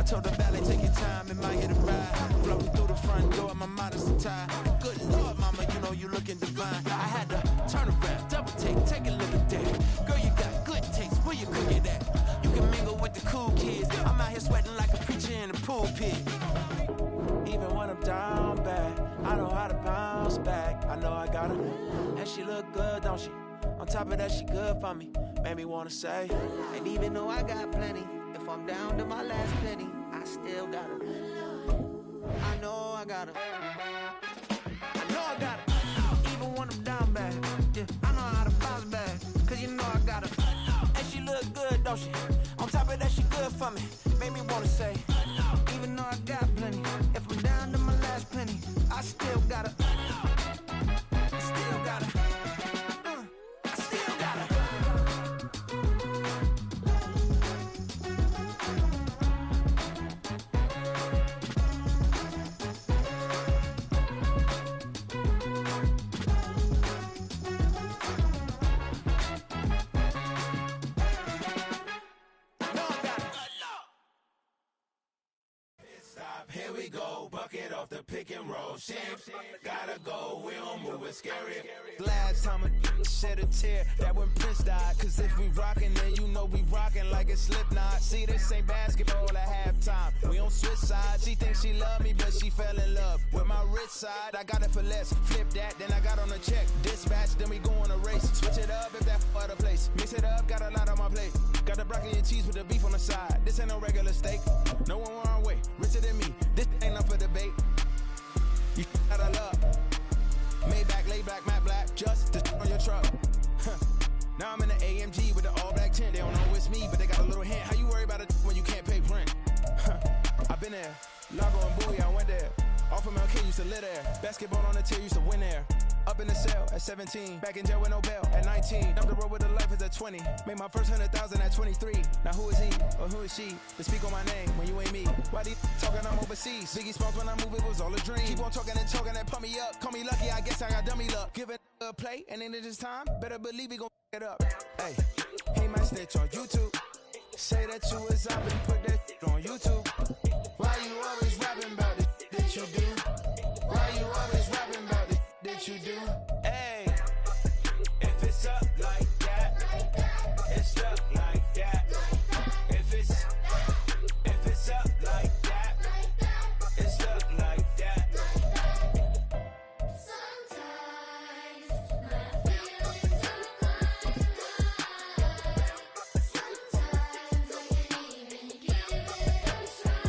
I told the valet, take your time, it might hit a ride. Flowing through the front door, my modesty tie. Good Lord, mama, you know you looking divine. I had to turn around, double take a look at that. Girl, you got good taste, where you cook it at? You can mingle with the cool kids. I'm out here sweating like a preacher in a pulpit. Even when I'm down bad, I know how to bounce back. I know I got her, and she look good, don't she? On top of that, she good for me. Made me wanna say, and even though I got plenty, if I'm down to my last penny, I still got her. I know I got her. I know I got her. Even when I'm down bad, yeah, I know how to bounce back. Cause you know I got her. And she look good, don't she? On top of that, she good for me. Made me wanna say, even though I got plenty, if I'm down to my last penny, I still got her. I still got her. I still got her. Here we go, bucket off the pick and roll. Champs, gotta go, we don't move it scary. Last time a shed a tear, that when Prince died. Cause if we rockin', then you know we rockin' like a Slipknot. See, this ain't basketball at halftime. We don't switch sides. She thinks she love me, but she fell in love with my rich side. I got it for less, flip that, then I got on a check. Dispatch, then we go on a race. Switch it up if that other place. Mix it up, got a lot on my plate. Got the broccoli and cheese with the beef on the side. This ain't no regular steak. No one wrong way, richer than me. This ain't up for debate. You out of luck. Maybach, lay back, matte black, just to on your truck. Now I'm in the AMG with the all black tint. They don't know it's me, but they got a little hint. How you worry about it when you can't pay rent? I've been there. Lago and Bowie, I went there. Off of MLK, used to live there. Basketball on the tier, used to win there. Up in the cell at 17. Back in jail with no bail at 19. Up the road with the life is at 20. Made my first 100,000 at 23. Now who is he or who is she to speak on my name when you ain't me? Why they talking I'm overseas? Biggie Smalls when I move, it was all a dream. Keep on talking and pump me up. Call me lucky, I guess I got dummy luck. Give it a play and then it is time. Better believe we gon' it up. Hey, he might snitch on YouTube. Say that you was up and put that on YouTube. Why you always rapping about it that you do? Why you always rapping about it that you do? Hey, if it's up like that, it's up like that. If it's up like that, it's up like that. Sometimes my feelings are blind. Sometimes I can't even give it a try.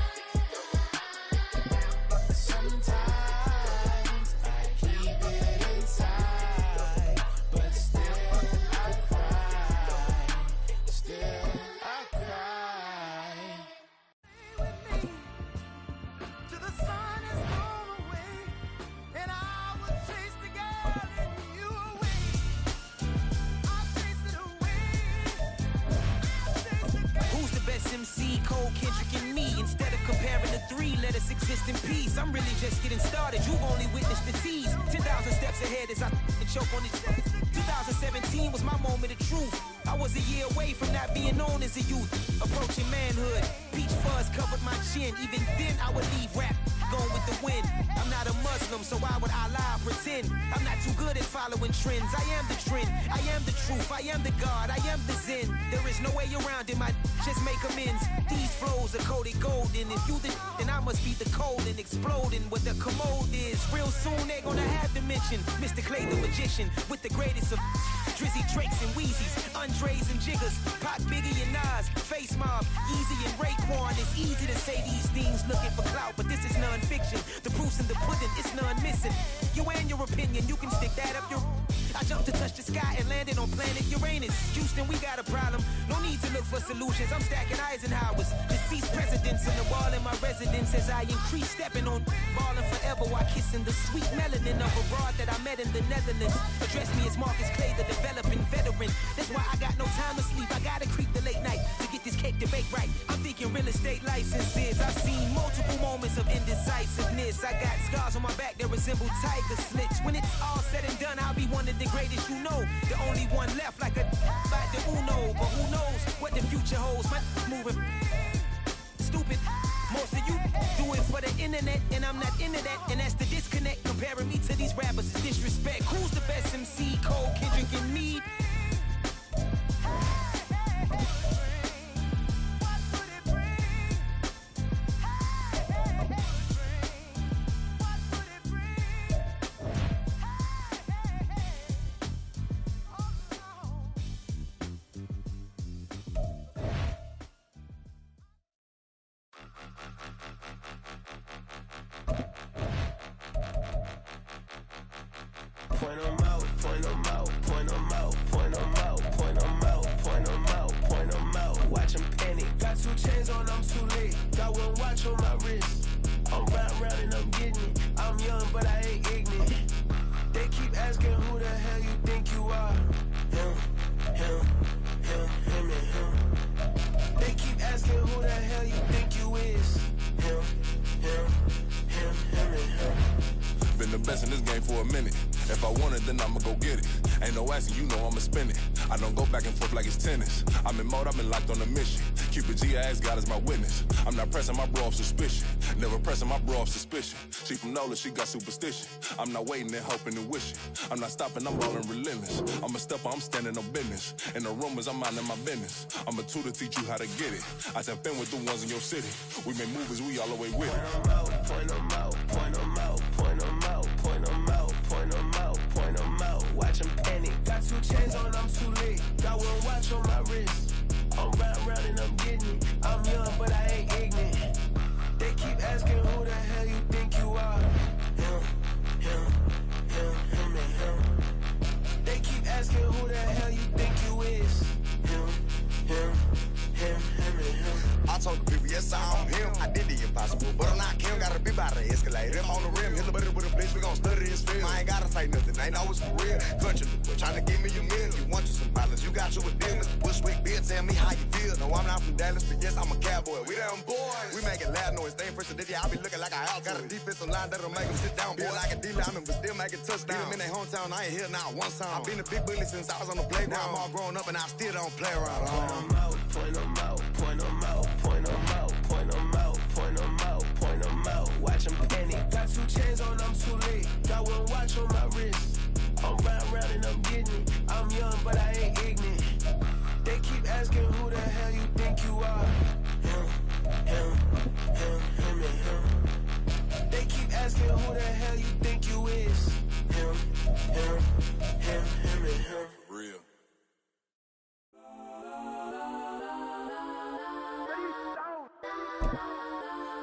Sometimes I keep it inside, but still I cry. Still I cry. Till the sun is gone away, and I will chase the girl and you away. I'll chase it away. I'll chase the girl. Who's the best MC? Cole, Kendrick, and me. Instead of comparing the three, let us exist in peace. I'm really just getting started. You've only witnessed the tease. 10,000 steps ahead as I choke on these. 2017 was my moment of truth. I was a year away from not being known as a youth. Approaching manhood. Peach fuzz covered my chin. Even then, I would leave rap going with the wind. I'm not a Muslim, so why would I lie or pretend? I'm not too good at following trends. I am the trend. I am the truth. I am the God. I am the Zen. There is no way around it. Just make amends. These flows are coated golden. If you the then I must be the cold and exploding. What the commode is. Real soon they gonna have to mention Mr. Clay the magician with the greatest of Drizzy, Drakes, and Wheezies, Andres and Jiggers, Pac, Biggie, and Nas, Face Mob, Yeezy, and Raekwon. It's easy to say these things looking for clout, but this is non-fiction. The proof's in the pudding, it's none missing. You and your opinion, you can stick that up your... I jumped to touch the sky and landed on planet Uranus. Houston, we got a problem. No need to look for solutions. I'm stacking Eisenhower's. Deceased presidents in the wall in my residence as I increase stepping on ballin' forever while kissing the sweet melanin of a broad that I met in the Netherlands. Address me as Marcus Clay, the developing veteran. That's why I got no time to sleep. I gotta creep the late night to get this cake debate right. I'm thinking real estate licenses. I've seen multiple moments of indecisiveness. I got scars on my back that resemble tiger slits. When it's all said and done, I'll be one of the greatest you know. The only one left like a like the Uno. But who knows what the future holds. My moving stupid Most of you do it for the internet, and I'm not into that. And that's the disconnect. Comparing me to these rappers is disrespect. Who's the best MC? Cole, Kendrick, and Meade? Point 'em out, point 'em out, point 'em out, point 'em out, point 'em out, point 'em out, point 'em out. Watch 'em panic. Got 2 chains on, I'm too late. Got 1 watch on my wrist. I'm round and I'm getting it. I'm young, but I ain't ignorant. They keep asking who the hell you think you are. Him, and him. They keep asking who the hell you think you is. Him, and him. Been the best in this game for a minute. If I want it, then I'ma go get it. Ain't no asking, you know I'ma spin it. I don't go back and forth like it's tennis. I'm in mode, I've been locked on a mission. Cupid G, I ask God as my witness. I'm not pressing my bro off suspicion. Never pressing my bro off suspicion. She from Nola, she got superstition. I'm not waiting and hoping and wishing. I'm not stopping, I'm ballin' relentless. I'm a stepper, I'm standing on business. In the rumors, I'm minding my business. I'm a tutor, teach you how to get it. I said, been with the ones in your city. We make movies, we all the way with it. Point 'em out, point 'em out, point 'em out, point 'em out, point 'em out, point 'em out, point 'em out. Watch 'em panic. Got 2 chains on, I'm too late. Got 1 watch on my wrist. I'm round and I'm getting it. I'm young, but I ain't ignorant. They keep asking who the hell you think you are. Him, and him. They keep asking who the hell you think you is. Him, and him. I told the people, yes, I'm him. I did the impossible, but I'm not Kim. Gotta be by the escalator. I'm on the rim, hit the butter with a bitch. We gon' study this film. I ain't gotta say nothing, ain't always for real. Country, trying to give me a meal. You want you some balance, you got you a deal. Mr. Bushwick, Bill, tell me how you feel. No, I'm not from Dallas, but yes, I'm a cowboy. We them boys. We making loud noise. Stay first today, I be looking like a out. Got a defensive line that'll make them sit down. Boy, like a D-lineman, but still making touchdowns. Beat them in their hometown, I ain't here now one time. I've been a big bully since I was on the playground. I'm all grown up and I still don't play around. Point 'em out, point 'em out, point 'em out, point 'em out, point 'em out, point 'em out, point 'em out. Watch 'em panic. Got 2 chains on, I'm too late. Got 1 watch on my wrist. I'm round and I'm getting it. I'm young, but I ain't ignorant. They keep asking who the hell you think you are. Him, and him. They keep asking who the hell you think you is. Him, and him. Real.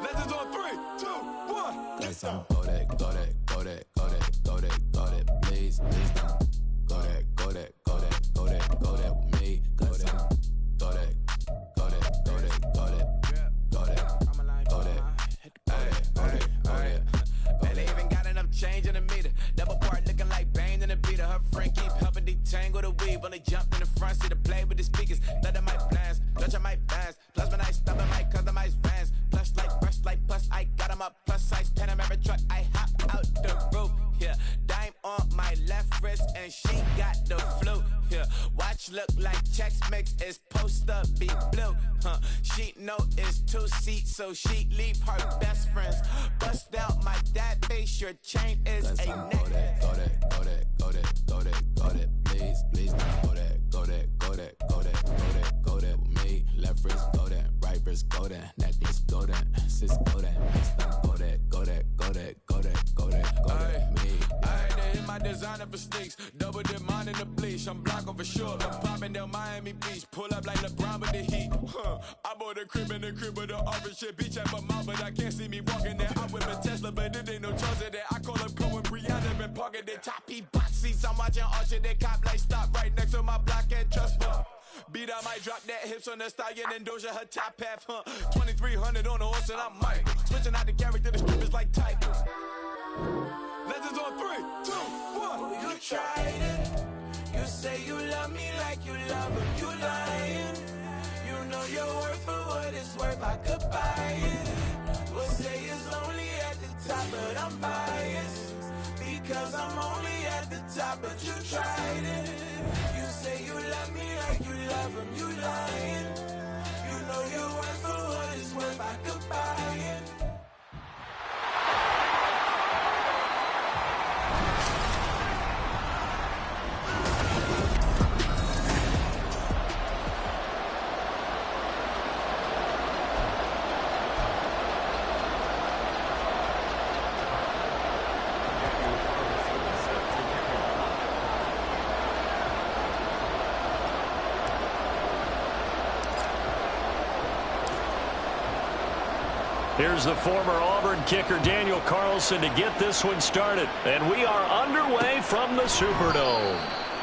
Legends on 3, 2, 1. Let's go. Go that, go that, go that, go that, go that, go that, please, please don't. Go that, go that, go that, go that, go that with me. Go that, go that, go that, go that, go that, go that, go that, go that. Man, they even got enough change in the meter. Double part looking like Bane in the beater. Her friend keep helping detangle the weave. When they jumped in the front seat to play with the speakers. Leather might blast, Dutch I might dance. Plus when I stop, I might customize vans. Plush like brush like plus I got them up. Plus size Panamera truck, I hop out the roof. Yeah, dime on my left wrist and she got the flu. Yeah, watch look like Chex Mix is post up be blue. She know it's 2 seats, so she leave her best friends. Bust out my dad face, your chain is Let's a go neck. that, go that, go that, go that, go that, go that, please, please don't. Go that, go that, go that, go that, go that, go that with me. Left wrist, go that, right wrist, go that, necklace, go that, sis, go that, go that, go that, go that, go that, go that, go that, me. They hit my designer for sneaks, double dip mine in the bleach. I'm blocking for sure. I'm popping down Miami Beach, pull up like LeBron with the heat. I bought a crib in the crib with the office shit. Beach at my mouth, but I can't see me walking there. I'm with a Tesla, but it ain't no choice of that. I call up Cohen, Brianna, been parking the top box seats. I'm watching Archer, they cop like stop right next to my block and trust fund. Beat I might drop that hips on the stallion and Doja her top half, 2300 on the horse and I'm Mike. Switching out the character, the strippers like Tigers. Legends on 3, 2, 1. You tried it. You say you love me like you love him. You lying. You know your worth for what it's worth. I could buy it. We'll say it's only at the top, but I'm biased because I'm only at the top. But you tried it. You say you love me like you love him. You lying. You know your worth for what it's worth. I could buy it. Here's the former Auburn kicker Daniel Carlson to get this one started. And we are underway from the Superdome.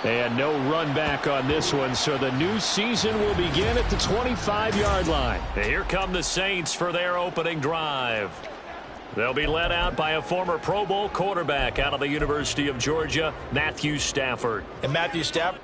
And no run back on this one, so the new season will begin at the 25-yard line. And here come the Saints for their opening drive. They'll be led out by a former Pro Bowl quarterback out of the University of Georgia, Matthew Stafford. And Matthew Stafford.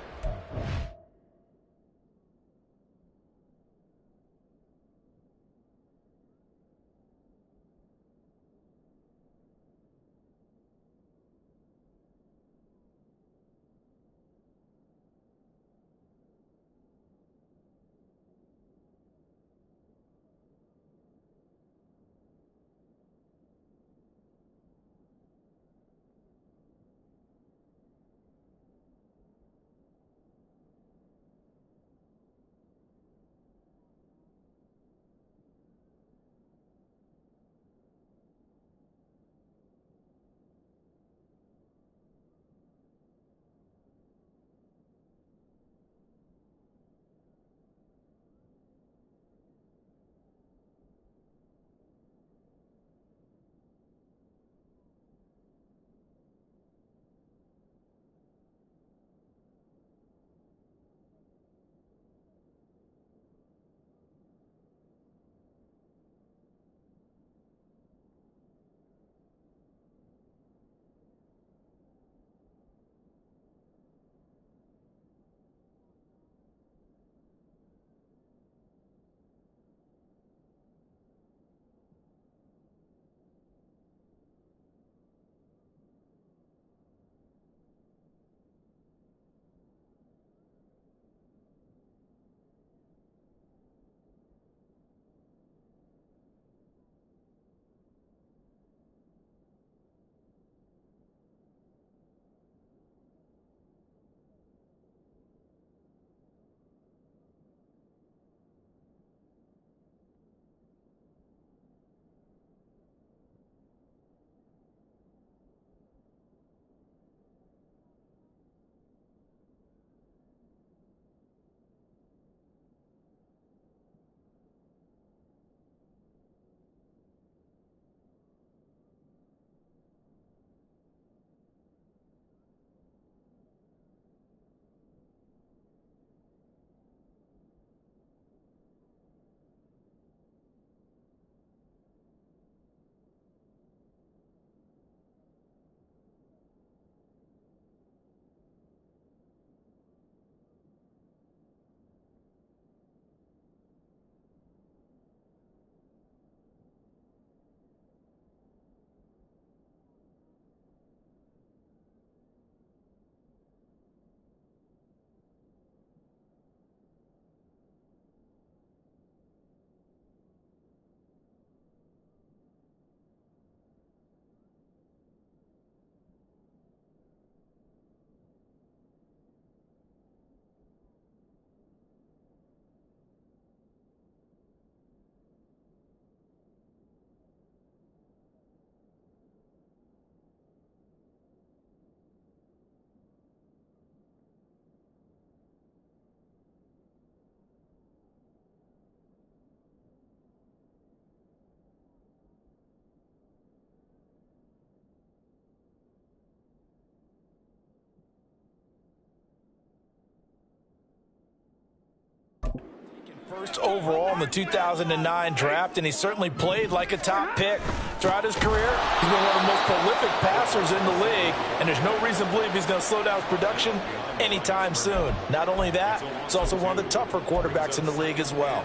First overall in the 2009 draft, and he certainly played like a top pick. Throughout his career, he's been one of the most prolific passers in the league, and there's no reason to believe he's going to slow down his production anytime soon. Not only that, he's also one of the tougher quarterbacks in the league as well.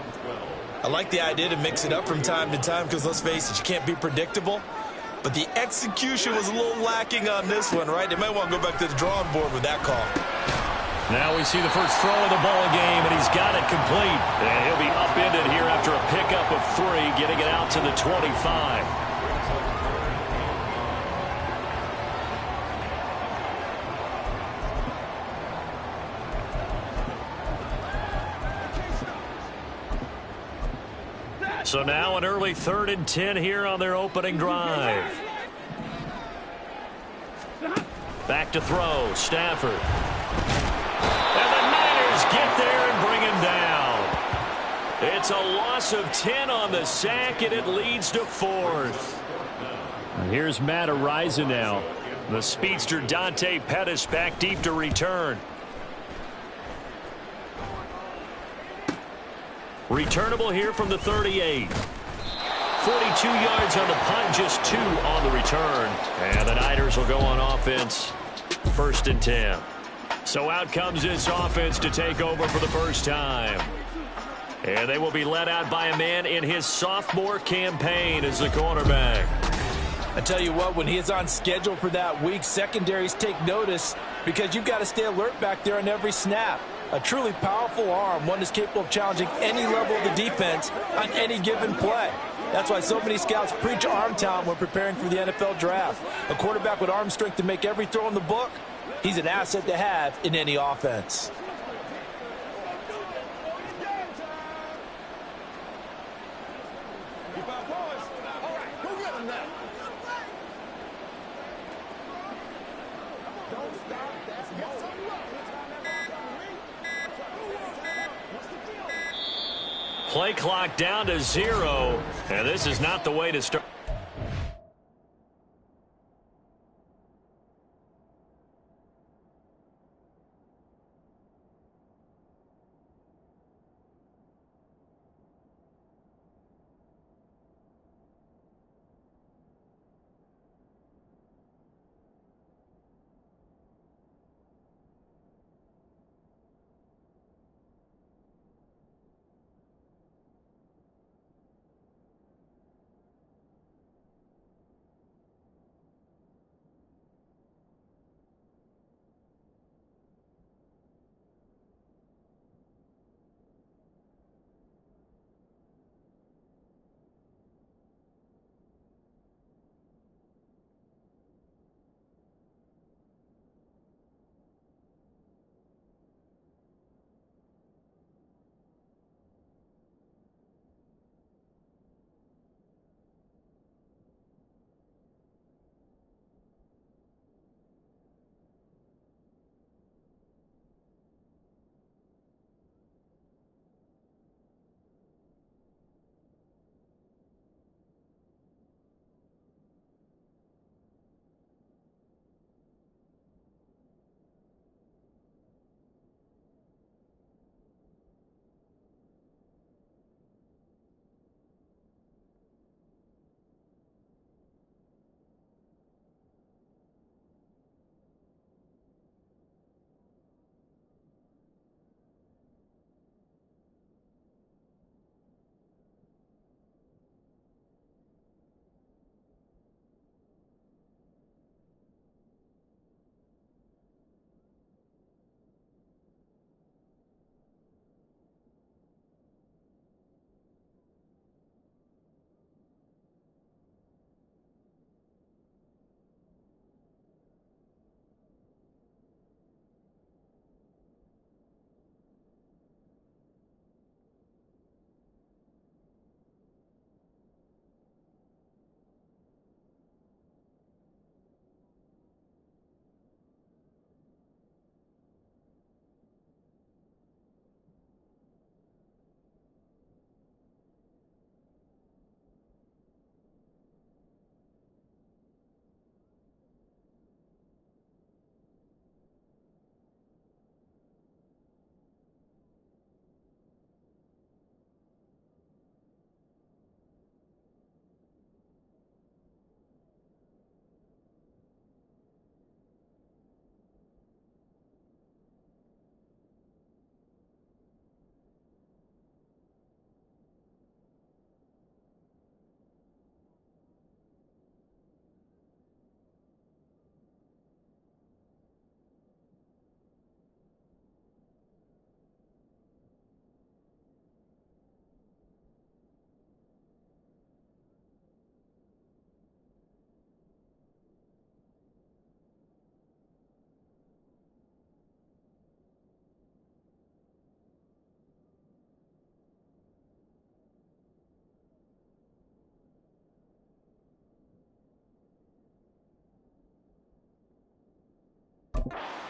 I like the idea to mix it up from time to time because, let's face it, you can't be predictable. But the execution was a little lacking on this one, right? They might want to go back to the drawing board with that call. Now we see the first throw of the ball game, and he's got it complete. And he'll be upended here after a pickup of 3, getting it out to the 25. So now an early 3rd and 10 here on their opening drive. Back to throw, Stafford. And the Niners get there and bring him down. It's a loss of 10 on the sack, and it leads to 4th. And here's Matt Araiza now. The speedster Dante Pettis back deep to return. Returnable here from the 38. 42 yards on the punt, just 2 on the return. And the Niners will go on offense. 1st and 10. So out comes this offense to take over for the first time. And they will be led out by a man in his sophomore campaign as the cornerback. I tell you what, when he is on schedule for that week, secondaries take notice because you've got to stay alert back there on every snap. A truly powerful arm, one that's capable of challenging any level of the defense on any given play. That's why so many scouts preach arm talent when preparing for the NFL draft. A quarterback with arm strength to make every throw in the book, he's an asset to have in any offense. Play clock down to 0, and this is not the way to start.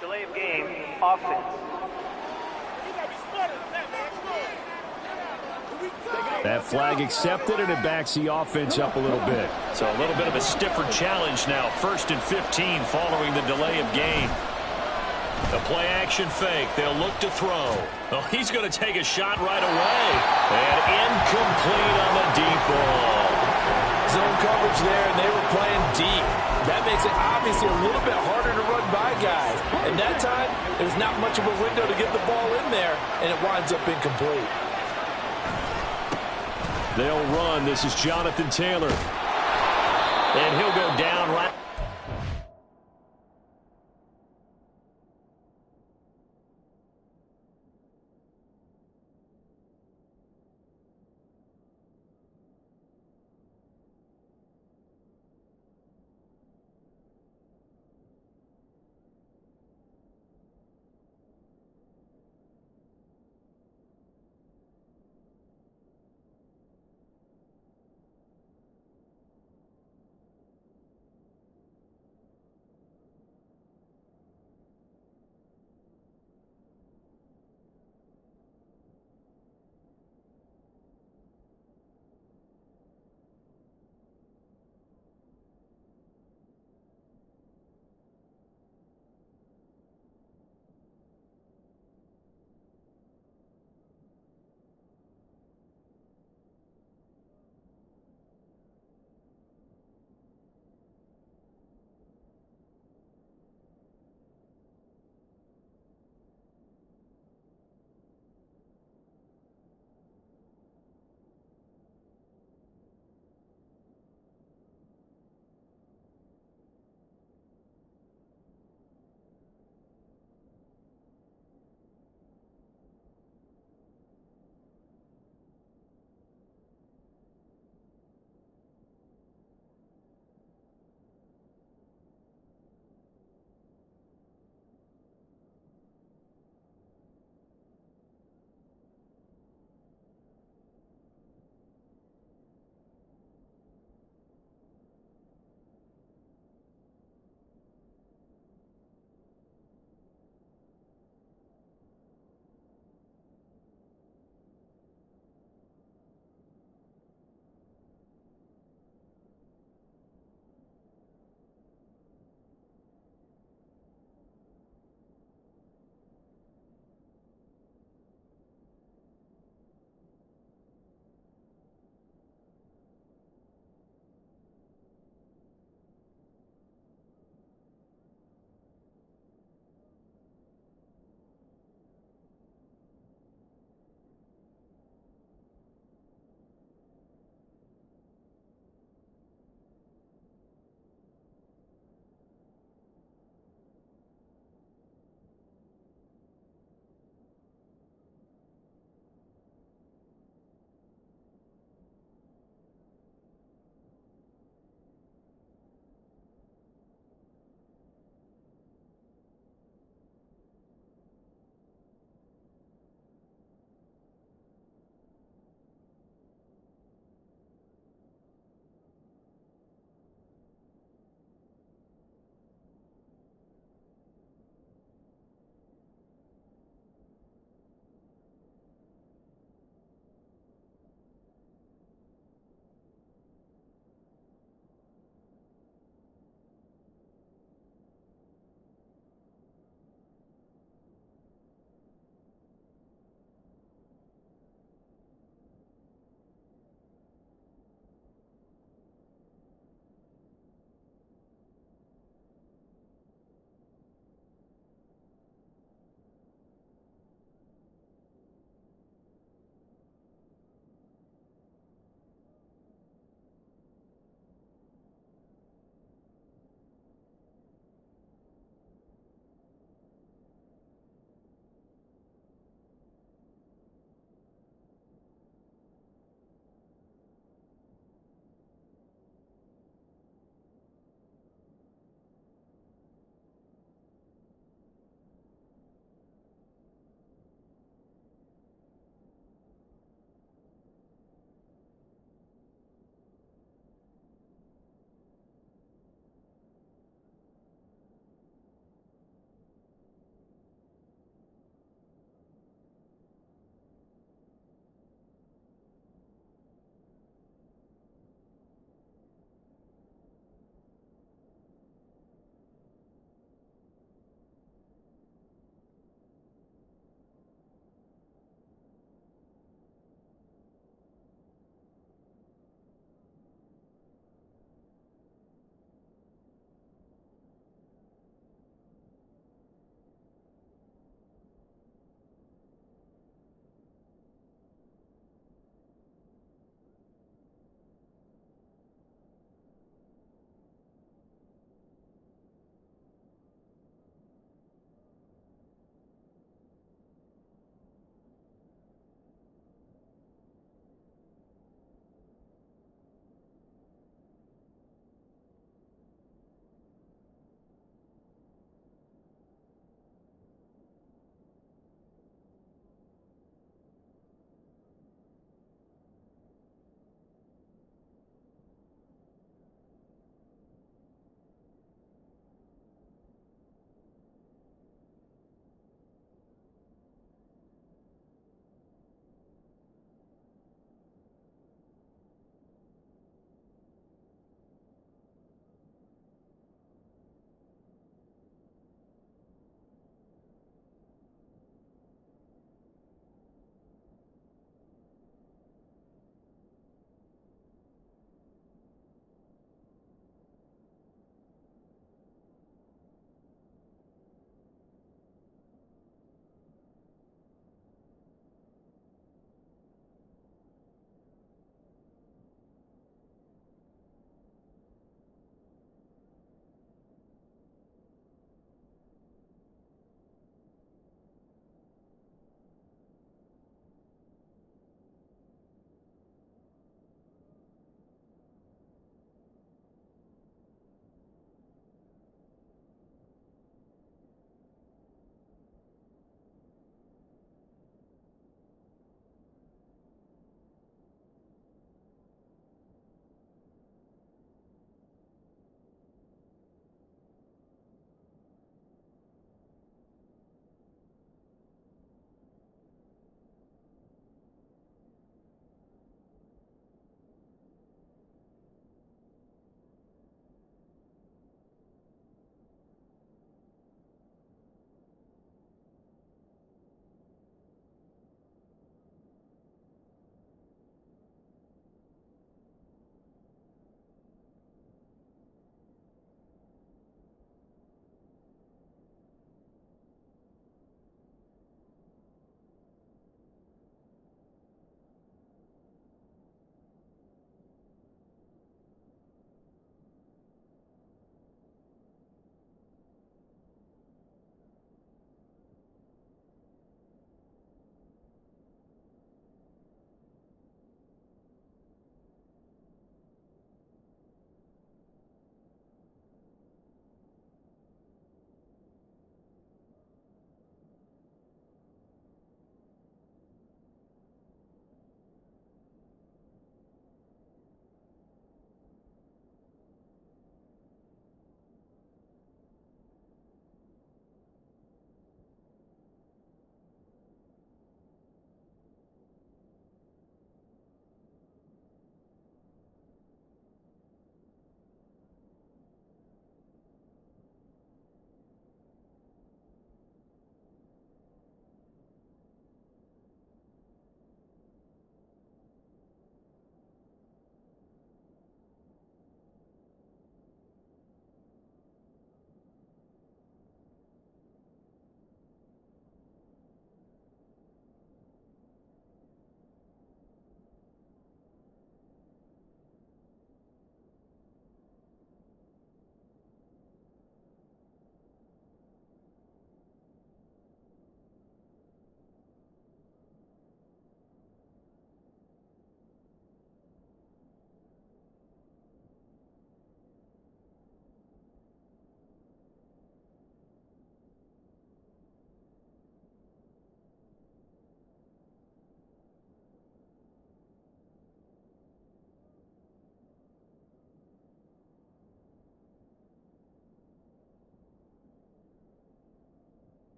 Delay of game, offense. That flag accepted, and it backs the offense up a little bit. So a little bit of a stiffer challenge now. 1st and 15 following the delay of game. The play action fake. They'll look to throw. Oh, he's going to take a shot right away. And incomplete on the deep ball. Zone coverage there, and they were playing deep. That makes it obviously a little bit harder to run by guys. And that time, there's not much of a window to get the ball in there, and it winds up incomplete. They'll run. This is Jonathan Taylor. And he'll go down right.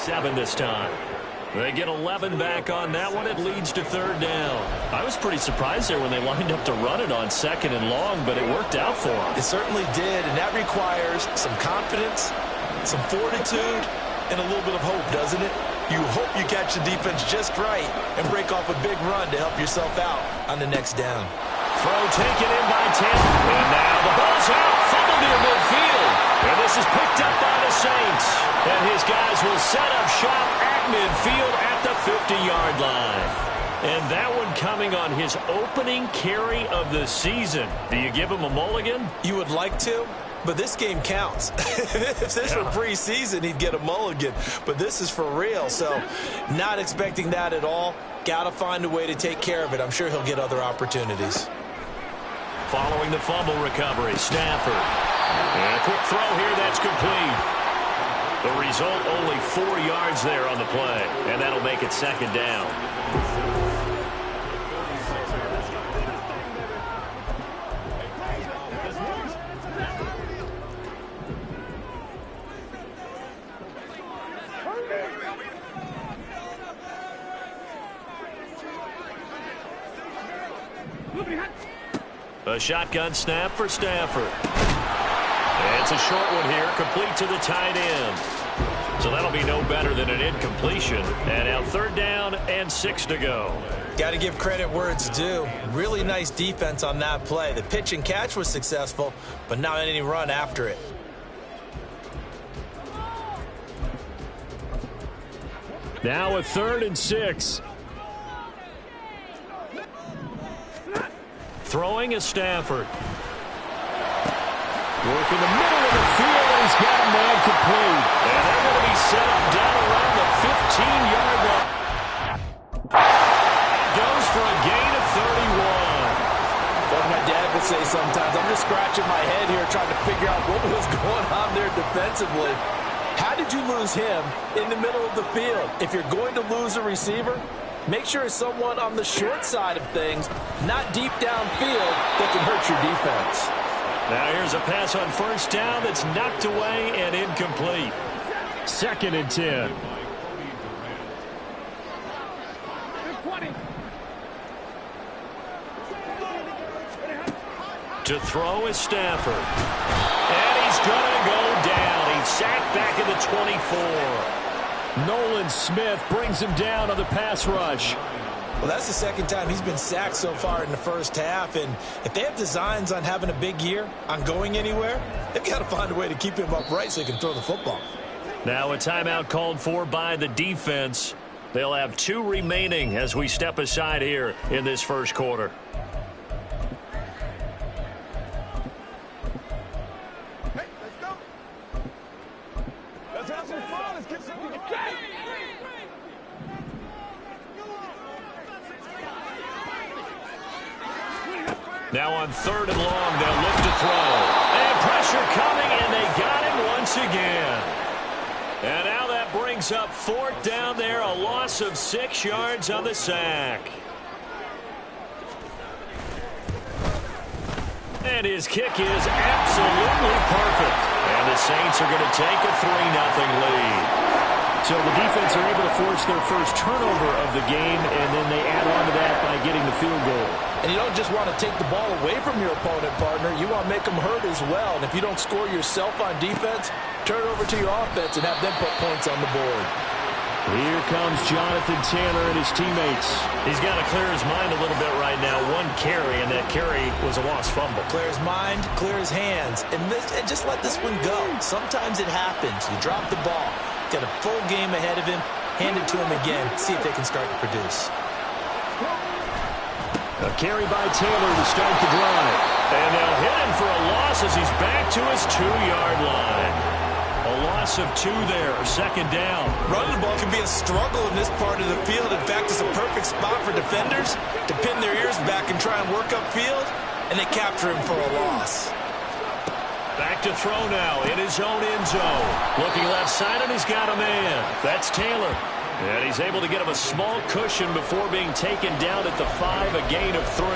7 this time. They get 11 back on that one. It leads to 3rd down. I was pretty surprised there when they lined up to run it on 2nd and long, but it worked out for them. It certainly did, and that requires some confidence, some fortitude, and a little bit of hope, doesn't it? You hope you catch the defense just right and break off a big run to help yourself out on the next down. Throw taken in by Taylor. And now the ball's out. Fumble near midfield. And this is picked up by the Saints. And his guys will set up shop at midfield at the 50-yard line. And that one coming on his opening carry of the season. Do you give him a mulligan? You would like to, but this game counts. If this were preseason, he'd get a mulligan. But this is for real, so not expecting that at all. Got to find a way to take care of it. I'm sure he'll get other opportunities. Following the fumble recovery, Stafford. And a quick throw here, that's complete. The result, only 4 yards there on the play, and that'll make it 2nd down. A shotgun snap for Stafford. It's a short one here, complete to the tight end. So that'll be no better than an incompletion. And now 3rd down and 6 to go. Got to give credit where it's due. Really nice defense on that play. The pitch and catch was successful, but not any run after it. Now a 3rd and 6. Throwing is Stafford. Work in the middle of the field, and he's got a man complete. And they're going to be set up down around the 15-yard line. Goes for a gain of 31. Like my dad would say sometimes, I'm just scratching my head here trying to figure out what was going on there defensively. How did you lose him in the middle of the field? If you're going to lose a receiver, make sure it's someone on the short side of things, not deep downfield, that can hurt your defense. Now here's a pass on 1st down that's knocked away and incomplete. 2nd and 10. To throw is Stafford. And he's going to go down. He's sacked back at the 24. Nolan Smith brings him down on the pass rush. Well, that's the 2nd time he's been sacked so far in the 1st half, and if they have designs on having a big year, on going anywhere, they've got to find a way to keep him upright so he can throw the football. Now a timeout called for by the defense. They'll have 2 remaining as we step aside here in this 1st quarter. Now on 3rd and long, they'll look to throw. And pressure coming, and they got him once again. And now that brings up 4th down there, a loss of 6 yards on the sack. And his kick is absolutely perfect. And the Saints are going to take a 3-0 lead. So the defense are able to force their first turnover of the game, and then they add on to that by getting the field goal. And you don't just want to take the ball away from your opponent, partner. You want to make them hurt as well. And if you don't score yourself on defense, turn it over to your offense and have them put points on the board. Here comes Jonathan Taylor and his teammates. He's got to clear his mind a little bit right now. 1 carry, and that carry was a lost fumble. Clear his mind, clear his hands, and just let this one go. Sometimes it happens. You drop the ball. Got a full game ahead of him. Hand it to him again. See if they can start to produce. A carry by Taylor to start the drive. And they'll hit him for a loss as he's back to his 2-yard line. A loss of 2 there, 2nd down. Running the ball can be a struggle in this part of the field. In fact, it's a perfect spot for defenders to pin their ears back and try and work upfield, and they capture him for a loss. Back to throw now in his own end zone. Looking left side, and he's got a man. That's Taylor. And he's able to get him a small cushion before being taken down at the 5, a gain of 3.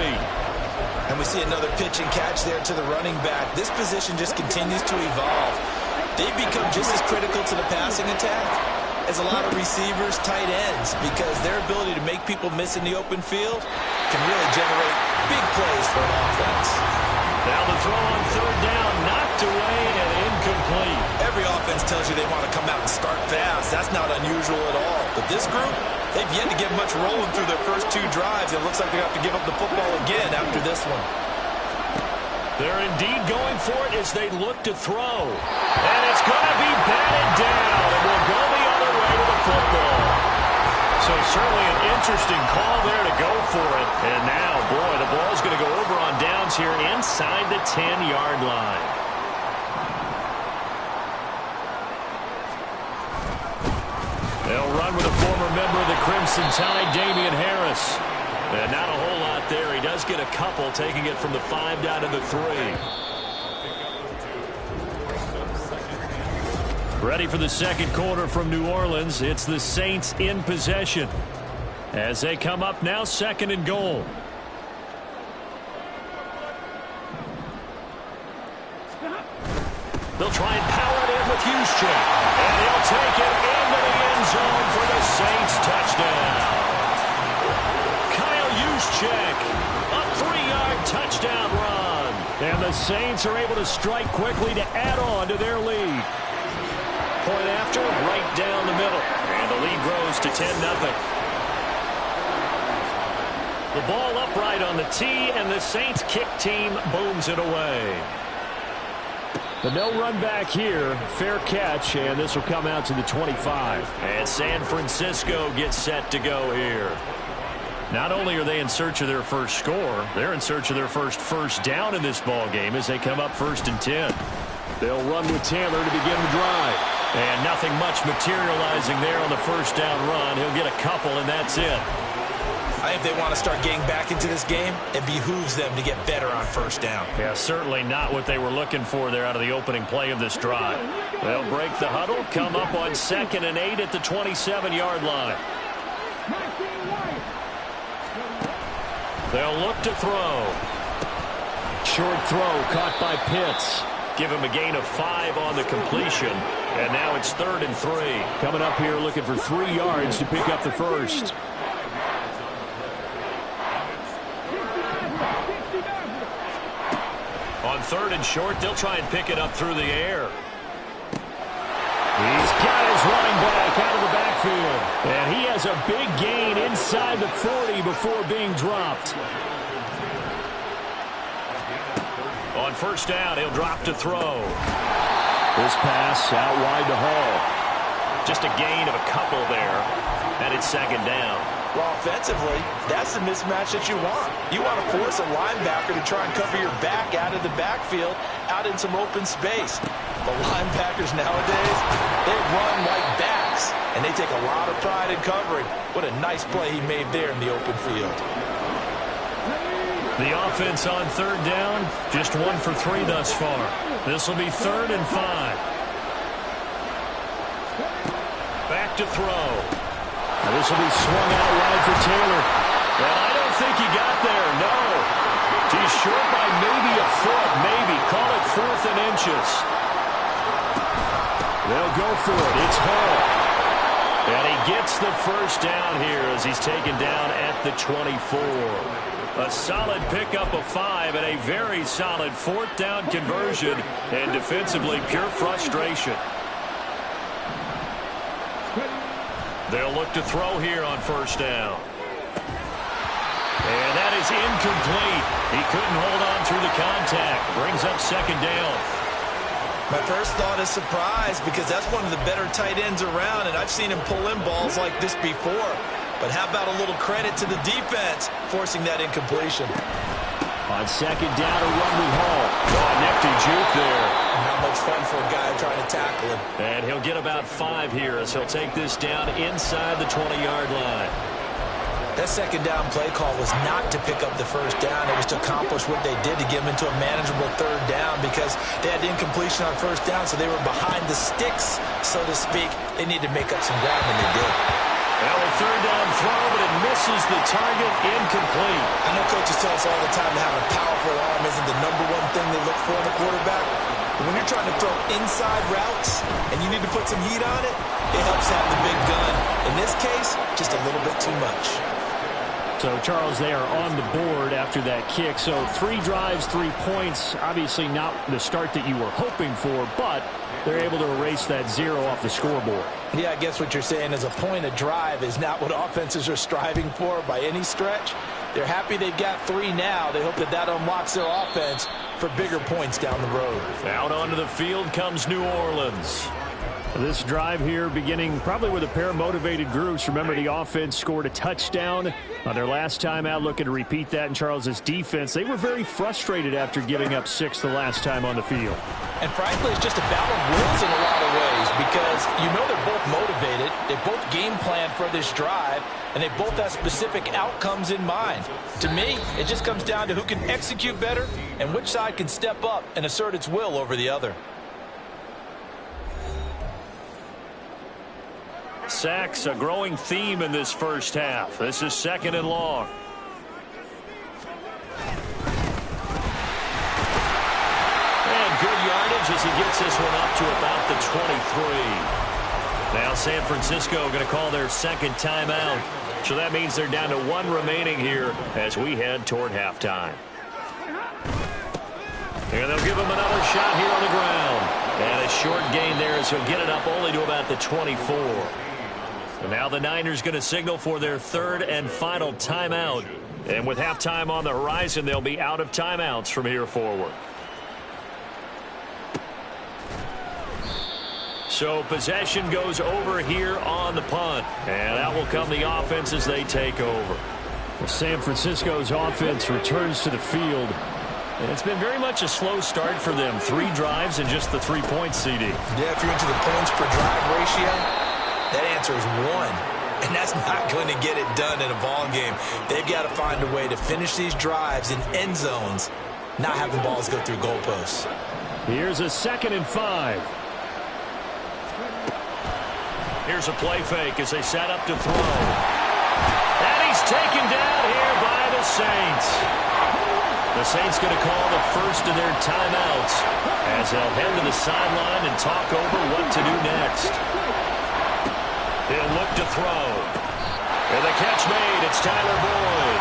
And we see another pitch and catch there to the running back. This position just continues to evolve. They become just as critical to the passing attack as a lot of receivers, tight ends, because their ability to make people miss in the open field can really generate big plays for an offense. Now the throw on third down, knocked away and incomplete. Every offense tells you they want to come out and start fast. That's not unusual at all. But this group, they've yet to get much rolling through their first 2 drives. It looks like they have to give up the football again after this one. They're indeed going for it as they look to throw. And it's going to be batted down. It will go the other way to the football. So certainly an interesting call there to go for it. And now, boy, the ball's going to go over on downs here inside the 10-yard line. They'll run with a former member of the Crimson Tide, Damian Harris. And not a whole lot there. He does get a couple, taking it from the 5 down to the 3. Ready for the second quarter from New Orleans. It's the Saints in possession as they come up now, 2nd and goal. They'll try and power it in with Juszczyk. And he'll take it into the end zone for the Saints touchdown. Juszczyk, a 3-yard touchdown run. And the Saints are able to strike quickly to add on to their lead. Point after, right down the middle. And the lead grows to 10-0. The ball upright on the tee, and the Saints kick team booms it away. But no run back here. Fair catch, and this will come out to the 25. And San Francisco gets set to go here. Not only are they in search of their first score, they're in search of their first down in this ball game as they come up 1st and 10. They'll run with Taylor to begin the drive. And nothing much materializing there on the first down run. He'll get a couple, and that's it. I think they want to start getting back into this game. It behooves them to get better on first down. Yeah, certainly not what they were looking for there out of the opening play of this drive. They'll break the huddle, come up on 2nd and 8 at the 27-yard line. They'll look to throw. Short throw caught by Pitts. Give him a gain of 5 on the completion. And now it's 3rd and 3. Coming up here looking for 3 yards to pick up the first. On 3rd and short, they'll try and pick it up through the air. He's got his running back out of the backfield. And he has a big gain inside the 40 before being dropped. On first down, he'll drop to throw. This pass out wide to Hall. Just a gain of a couple there. And it's 2nd down. Well, offensively, that's the mismatch that you want. You want to force a linebacker to try and cover your back out of the backfield, out in some open space. The linebackers nowadays, they run like backs, and they take a lot of pride in covering. What a nice play he made there in the open field. The offense on 3rd down, just 1 for 3 thus far. This will be 3rd and 5. Back to throw. Now this will be swung out wide for Taylor. And I don't think he got there, no. He's short by maybe a foot, maybe. Call it 4th and inches. They'll go for it. It's Hall. And he gets the first down here as he's taken down at the 24. A solid pickup of 5 and a very solid 4th down conversion. And defensively, pure frustration. They'll look to throw here on first down. And that is incomplete. He couldn't hold on through the contact. Brings up 2nd down. My first thought is surprise because that's one of the better tight ends around, and I've seen him pull in balls like this before. But how about a little credit to the defense forcing that incompletion? On 2nd down, a run with Hall. Oh, nifty juke there. Not much fun for a guy trying to tackle him. And he'll get about 5 here as he'll take this down inside the 20-yard line. That 2nd down play call was not to pick up the first down. It was to accomplish what they did to get them into a manageable 3rd down because they had incompletion on first down, so they were behind the sticks, so to speak. They needed to make up some ground, and they did. Well, a 3rd down throw, but it misses the target, incomplete. I know coaches tell us all the time that having a powerful arm isn't the #1 thing they look for in a quarterback. When you're trying to throw inside routes and you need to put some heat on it, it helps have the big gun. In this case, just a little bit too much. So, Charles, they are on the board after that kick. So 3 drives, 3 points. Obviously not the start that you were hoping for, but they're able to erase that 0 off the scoreboard. Yeah, I guess what you're saying is a point of drive is not what offenses are striving for by any stretch. They're happy they've got 3 now. They hope that that unlocks their offense for bigger points down the road. Out onto the field comes New Orleans. This drive here beginning probably with a pair of motivated groups. Remember, the offense scored a touchdown on their last time out, looking to repeat that in Charles's defense. They were very frustrated after giving up 6 the last time on the field. And frankly, it's just a battle of wills in a lot of ways because you know they're both motivated. They both game plan for this drive, and they both have specific outcomes in mind. To me, it just comes down to who can execute better and which side can step up and assert its will over the other. Sacks, a growing theme in this first half. This is 2nd and long. And good yardage as he gets this one up to about the 23. Now San Francisco going to call their 2nd timeout. So that means they're down to 1 remaining here as we head toward halftime. And they'll give him another shot here on the ground. And a short gain there as he'll get it up only to about the 24. And now the Niners going to signal for their 3rd and final timeout. And with halftime on the horizon, they'll be out of timeouts from here forward. So possession goes over here on the punt. And out will come the offense as they take over. Well, San Francisco's offense returns to the field. And it's been very much a slow start for them. 3 drives and just the 3 points, CD. Yeah, if you're into the points per drive ratio, that answer is 1. And that's not going to get it done in a ball game. They've got to find a way to finish these drives in end zones, not having balls go through goalposts. Here's a 2nd and 5. Here's a play fake as they set up to throw. And he's taken down here by the Saints. The Saints going to call the first of their timeouts as they'll head to the sideline and talk over what to do next. He'll look to throw. And the catch made. It's Tyler Boyd.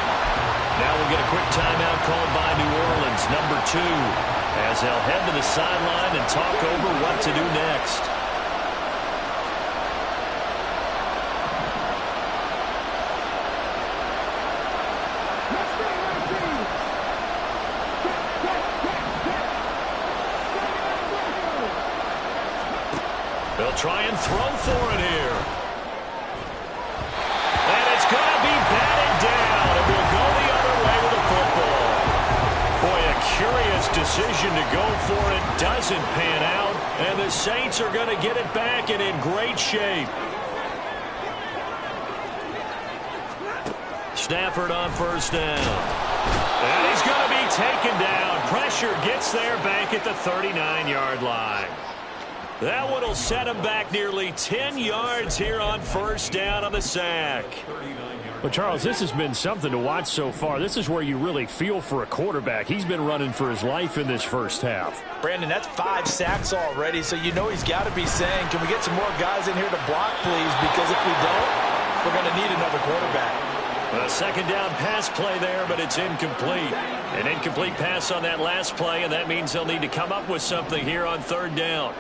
Now we'll get a quick timeout called by New Orleans, number 2, as they'll head to the sideline and talk over what to do next. They'll try and throw for it here. And it's going to be batted down. It will go the other way with the football. Boy, a curious decision to go for it. Doesn't pan out. And the Saints are going to get it back and in great shape. Stafford on first down. And he's going to be taken down. Pressure gets there back at the 39-yard line. That one will set him back nearly 10 yards here on first down on the sack. Well, Charles, this has been something to watch so far. This is where you really feel for a quarterback. He's been running for his life in this first half. Brandon, that's 5 sacks already, so you know he's got to be saying, can we get some more guys in here to block, please? Because if we don't, we're going to need another quarterback. A 2nd down pass play there, but it's incomplete. An incomplete pass on that last play, and that means they'll need to come up with something here on 3rd down.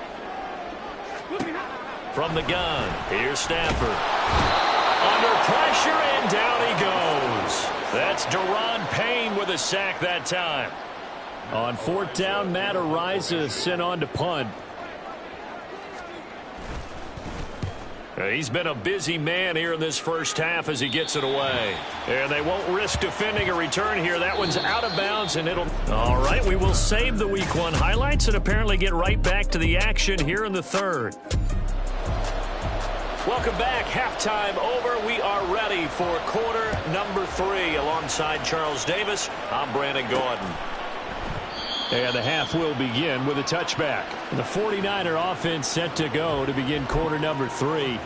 From the gun, here's Stafford. Under pressure, and down he goes. That's Daron Payne with a sack that time. On 4th down, Matt Araiza sent on to punt. He's been a busy man here in this first half as he gets it away. And they won't risk defending a return here. That one's out of bounds, and it'll... All right, we will save the Week 1 highlights and apparently get right back to the action here in the 3rd. Welcome back. Halftime over. We are ready for quarter number 3. Alongside Charles Davis, I'm Brandon Gordon. And the half will begin with a touchback. The 49er offense set to go to begin quarter number 3.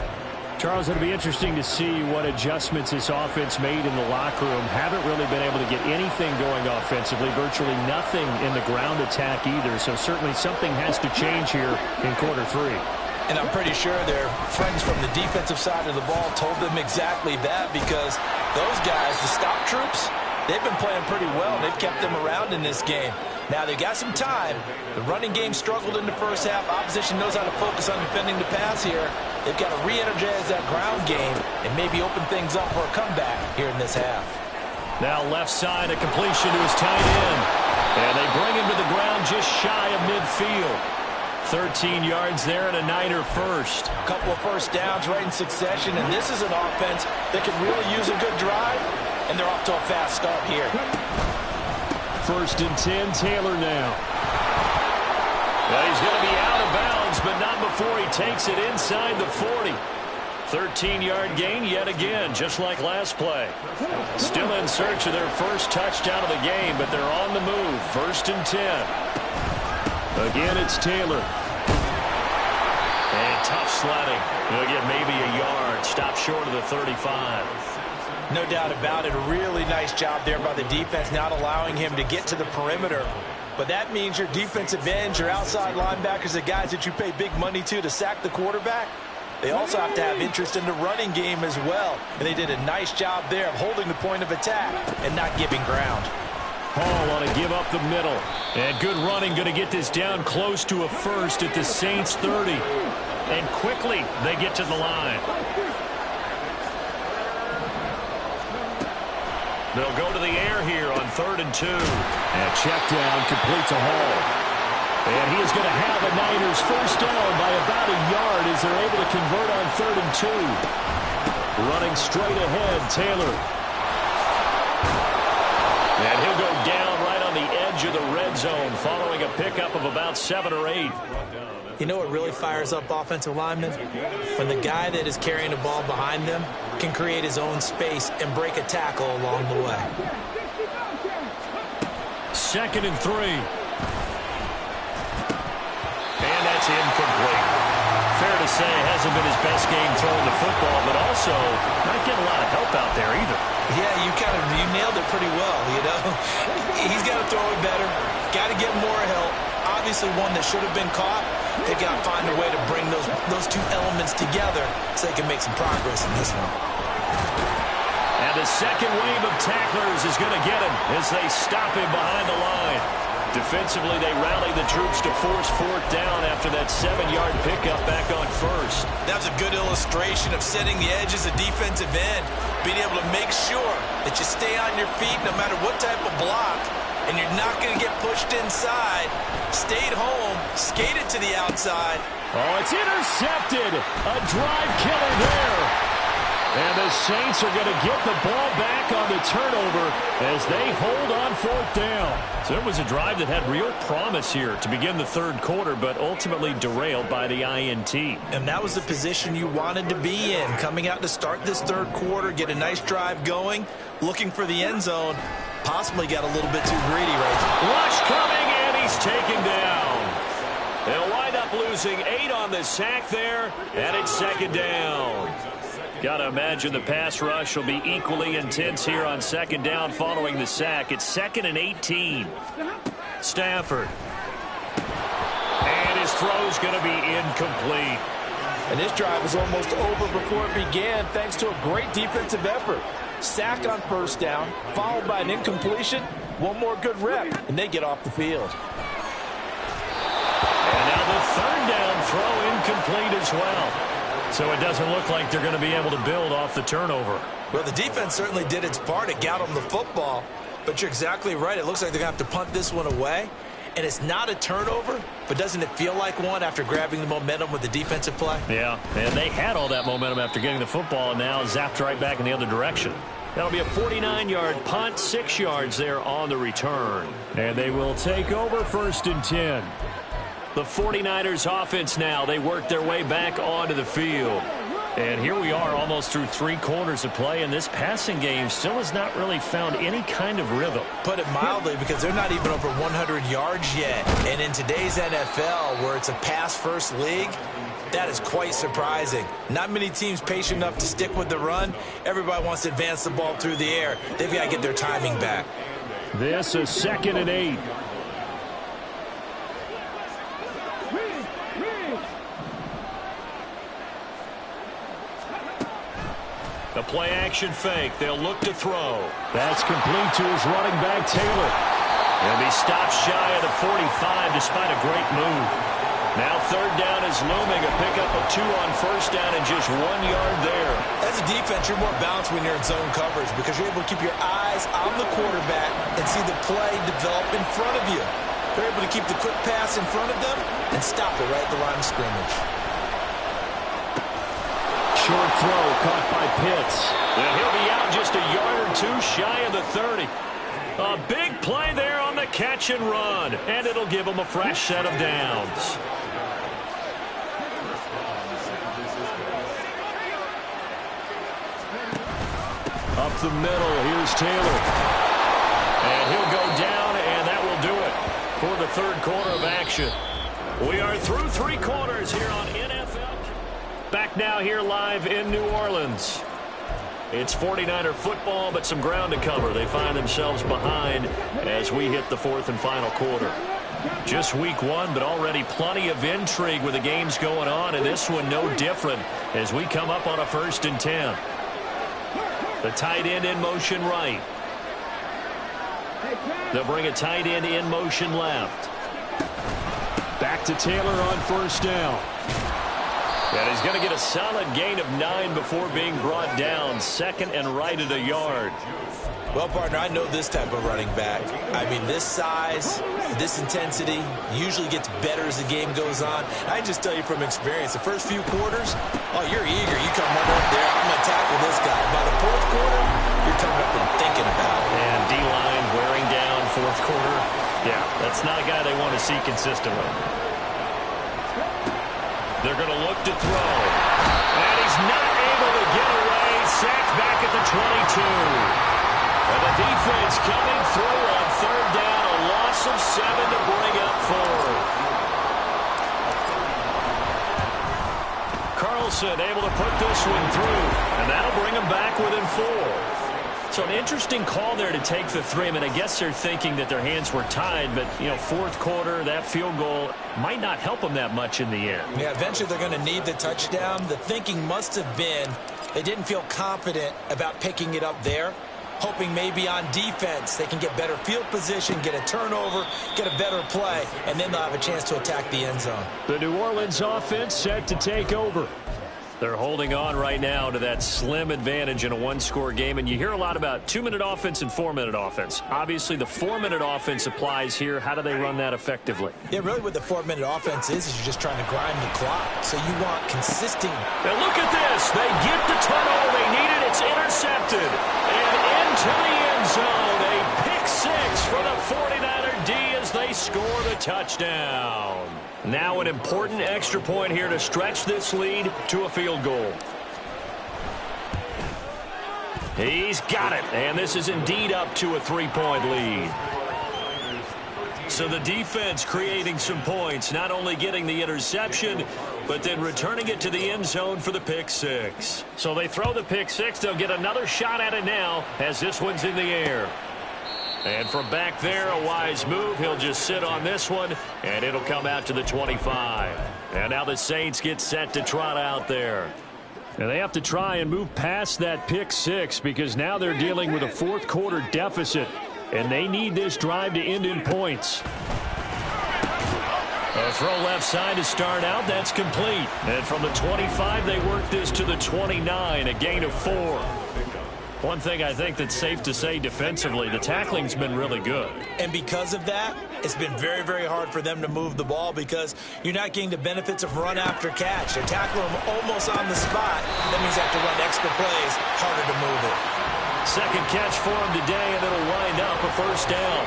Charles, it'll be interesting to see what adjustments this offense made in the locker room. Haven't really been able to get anything going offensively, virtually nothing in the ground attack either. So certainly something has to change here in quarter 3. And I'm pretty sure their friends from the defensive side of the ball told them exactly that, because those guys, the stop troops, they've been playing pretty well. They've kept them around in this game. Now, they've got some time. The running game struggled in the first half. Opposition knows how to focus on defending the pass here. They've got to re-energize that ground game and maybe open things up for a comeback here in this half. Now left side, a completion to his tight end. And they bring him to the ground just shy of midfield. 13 yards there and a Niner first. A couple of first downs right in succession, and this is an offense that could really use a good drive, and they're off to a fast start here. 1st and 10, Taylor now. Well, he's going to be out of bounds, but not before he takes it inside the 40. 13-yard gain yet again, just like last play. Still in search of their first touchdown of the game, but they're on the move. 1st and 10. Again, it's Taylor. And tough sledding. He'll get maybe a yard. Stop short of the 35. No doubt about it. A really nice job there by the defense, not allowing him to get to the perimeter. But that means your defensive ends, your outside linebackers, the guys that you pay big money to sack the quarterback, they also have to have interest in the running game as well. And they did a nice job there of holding the point of attack and not giving ground. Hall on a give up the middle. And good running, going to get this down close to a first at the Saints 30. And quickly they get to the line. They'll go to the air here on 3rd and 2. And check down complete to Hall. And he is going to have a Niners first down by about a yard as they're able to convert on 3rd and 2. Running straight ahead, Taylor. And he'll go down right on the edge of the red zone following a pickup of about 7 or 8. You know what really fires up offensive linemen? When the guy that is carrying the ball behind them can create his own space and break a tackle along the way. 2nd and 3. And that's incomplete. Fair to say, hasn't been his best game throwing the football, but also not getting a lot of help out there either. Yeah, you nailed it pretty well, you know. He's got to throw it better. Got to get more help. Obviously one that should have been caught. They got to find a way to bring those two elements together so they can make some progress in this one. And the second wave of tacklers is going to get him as they stop him behind the line. Defensively, they rally the troops to force 4th down after that 7-yard pickup back on 1st. That was a good illustration of setting the edge as a defensive end, being able to make sure that you stay on your feet no matter what type of block, and you're not going to get pushed inside. Stayed home, skated to the outside. Oh, it's intercepted. A drive killer there. And the Saints are going to get the ball back on the turnover as they hold on 4th down. So it was a drive that had real promise here to begin the 3rd quarter, but ultimately derailed by the INT. And that was the position you wanted to be in, coming out to start this 3rd quarter, get a nice drive going, looking for the end zone. Possibly got a little bit too greedy right there. Rush coming, and he's taken down. They'll wind up losing 8 on the sack there, and it's 2nd down. Got to imagine the pass rush will be equally intense here on 2nd down following the sack. It's 2nd and 18. Stafford. And his throw's going to be incomplete. And this drive was almost over before it began thanks to a great defensive effort. Sack on 1st down, followed by an incompletion. One more good rep, and they get off the field. And now the 3rd down throw incomplete as well. So it doesn't look like they're going to be able to build off the turnover. Well, the defense certainly did its part. It got them the football. But you're exactly right. It looks like they're going to have to punt this one away. And it's not a turnover, but doesn't it feel like one after grabbing the momentum with the defensive play? Yeah, and they had all that momentum after getting the football and now zapped right back in the other direction. That'll be a 49-yard punt, 6 yards there on the return. And they will take over 1st and 10. The 49ers offense now, they work their way back onto the field. And here we are almost through 3 quarters of play, and this passing game still has not really found any kind of rhythm. Put it mildly, because they're not even over 100 yards yet. And in today's NFL, where it's a pass-first league, that is quite surprising. Not many teams patient enough to stick with the run. Everybody wants to advance the ball through the air. They've got to get their timing back. This is 2nd and 8. The play action fake. They'll look to throw. That's complete to his running back, Taylor. He'll be stopped shy of the 45 despite a great move. Now 3rd down is looming. A pickup of 2 on 1st down and just 1 yard there. As a defense, you're more balanced when you're in zone coverage because you're able to keep your eyes on the quarterback and see the play develop in front of you. They're able to keep the quick pass in front of them and stop it right at the line of scrimmage. Short throw caught by Pitts. And he'll be out just a yard or 2 shy of the 30. A big play there on the catch and run, and it'll give him a fresh set of downs. Up the middle, here's Taylor. And he'll go down, and that will do it for the 3rd quarter of action. We are through 3 quarters here on NFL. Back now here live in New Orleans. It's 49er football, but some ground to cover. They find themselves behind as we hit the 4th and final quarter. Just week 1, but already plenty of intrigue with the games going on, and this one no different as we come up on a 1st and 10. The tight end in motion right. They'll bring a tight end in motion left. Back to Taylor on 1st down. And he's going to get a solid gain of 9 before being brought down. 2nd and right at a yard. Well, partner, I know this type of running back. I mean, this size, this intensity usually gets better as the game goes on. I just tell you from experience, the first few quarters, oh, you're eager. You come right up there, I'm going to tackle this guy. By the 4th quarter, you're coming up and thinking about it. And D-line wearing down 4th quarter. Yeah, that's not a guy they want to see consistently. They're going to look to throw. And he's not able to get away. Sacked back at the 22. And the defense coming through on 3rd down. A loss of 7 to bring up 4. Carlson able to put this one through. And that'll bring him back within 4. So an interesting call there to take the 3. I mean, I guess they're thinking that their hands were tied, but, you know, 4th quarter, that field goal might not help them that much in the end. Yeah, eventually they're going to need the touchdown. The thinking must have been they didn't feel confident about picking it up there, hoping maybe on defense they can get better field position, get a turnover, get a better play, and then they'll have a chance to attack the end zone. The New Orleans offense set to take over. They're holding on right now to that slim advantage in a 1-score game, and you hear a lot about 2-minute offense and 4-minute offense. Obviously, the 4-minute offense applies here. How do they run that effectively? Yeah, really what the 4-minute offense is you're just trying to grind the clock. So you want consistent. And look at this. They get the turnover they needed. It's intercepted. And into the end zone. A pick 6 for the 49er D as they score the touchdown. Now an important extra point here to stretch this lead to a field goal. He's got it, and this is indeed up to a 3-point lead. So the defense creating some points, not only getting the interception, but then returning it to the end zone for the pick 6. So they throw the pick 6. They'll get another shot at it now as this one's in the air. And from back there, a wise move. He'll just sit on this one, and it'll come out to the 25. And now the Saints get set to trot out there. And they have to try and move past that pick 6 because now they're dealing with a 4th quarter deficit, and they need this drive to end in points. A throw left side to start out. That's complete. And from the 25, they work this to the 29, a gain of 4. One thing I think that's safe to say defensively, the tackling's been really good. And because of that, it's been very, very hard for them to move the ball because you're not getting the benefits of run after catch. They're tackling them almost on the spot. That means they have to run extra plays, harder to move it. Second catch for him today, and it'll wind up a 1st down.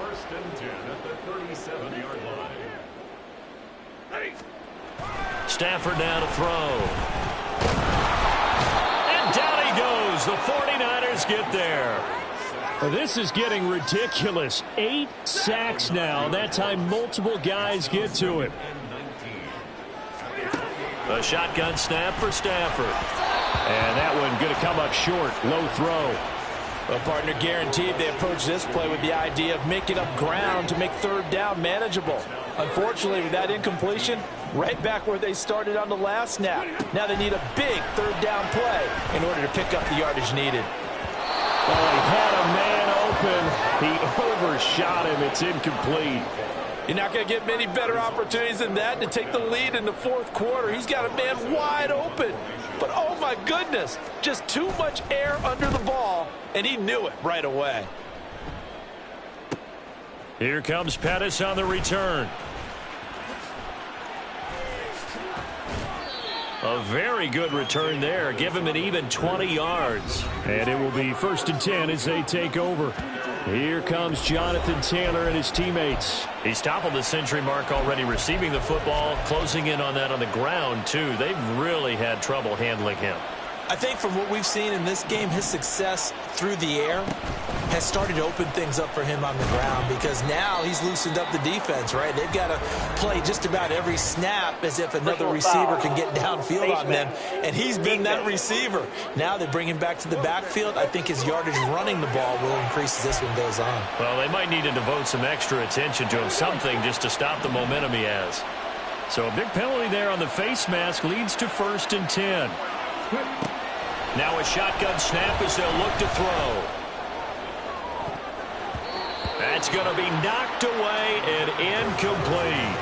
1st and 10 at the 37-yard line. Stafford now to throw. And down he goes. The 49ers get there. This is getting ridiculous. 8 sacks now. That time multiple guys get to him. A shotgun snap for Stafford. And that one going to come up short. Low throw. Well, partner, guaranteed they approach this play with the idea of making up ground to make third down manageable. Unfortunately, with that incompletion, right back where they started on the last snap. Now they need a big third down play in order to pick up the yardage needed. Oh, he had a man open. He overshot him. It's incomplete. You're not going to get many better opportunities than that to take the lead in the fourth quarter. He's got a man wide open. But, oh, my goodness, just too much air under the ball, and he knew it right away. Here comes Pettis on the return. A very good return there. Give him an even 20 yards. And it will be 1st and 10 as they take over. Here comes Jonathan Taylor and his teammates. He's toppled the century mark already receiving the football, closing in on that on the ground, too. They've really had trouble handling him. I think from what we've seen in this game, his success through the air has started to open things up for him on the ground because now he's loosened up the defense, right? They've got to play just about every snap as if another receiver can get downfield on them, and he's been that receiver. Now they bring him back to the backfield. I think his yardage running the ball will increase as this one goes on. Well, they might need to devote some extra attention to him, something just to stop the momentum he has. So a big penalty there on the face mask leads to 1st and 10. Now a shotgun snap as they'll look to throw. That's going to be knocked away and incomplete.